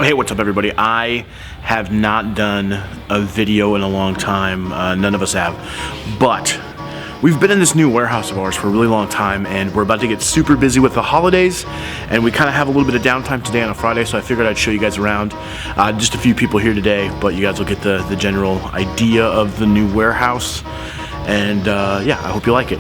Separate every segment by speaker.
Speaker 1: Hey, what's up everybody? I have not done a video in a long time, none of us have, but we've been in this new warehouse of ours for a really long time and we're about to get super busy with the holidays and we kind of have a little bit of downtime today on a Friday, so I figured I'd show you guys around. Just a few people here today, but you guys will get the general idea of the new warehouse, and yeah, I hope you like it.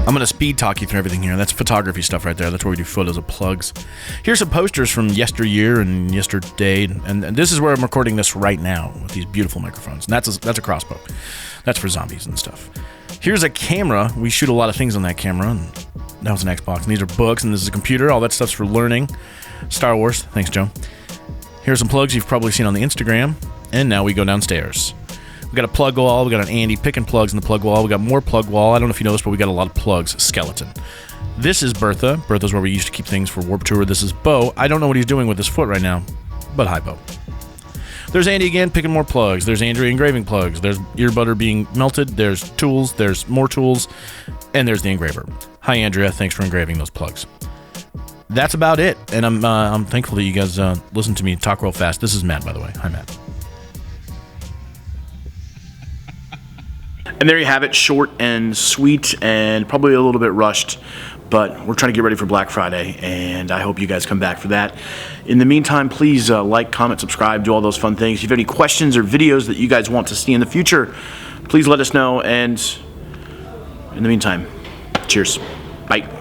Speaker 1: I'm going to speed talk you through everything here. That's photography stuff right there. That's where we do photos of plugs. Here's some posters from yesteryear and yesterday, and this is where I'm recording this right now with these beautiful microphones. And that's a crossbow. That's for zombies and stuff. Here's a camera. We shoot a lot of things on that camera, and that was an Xbox. And these are books, and this is a computer. All that stuff's for learning. Star Wars. Thanks, Joe. Here's some plugs you've probably seen on the Instagram. And now we go downstairs. We got a plug wall, we got an Andy picking plugs in the plug wall, we got more plug wall. I don't know if you know this, but we got a lot of plugs. Skeleton. This is Bertha. Bertha's where we used to keep things for Warped Tour. This is Bo. I don't know what he's doing with his foot right now, but hi, Bo. There's Andy again picking more plugs. There's Andrea engraving plugs. There's ear butter being melted. There's tools. There's more tools. And there's the engraver. Hi, Andrea. Thanks for engraving those plugs. That's about it. And I'm thankful that you guys listen to me talk real fast. This is Matt, by the way. Hi, Matt. And there you have it, short and sweet and probably a little bit rushed, but we're trying to get ready for Black Friday, and I hope you guys come back for that. In the meantime, please like, comment, subscribe, do all those fun things. If you have any questions or videos that you guys want to see in the future, please let us know, and in the meantime, cheers. Bye.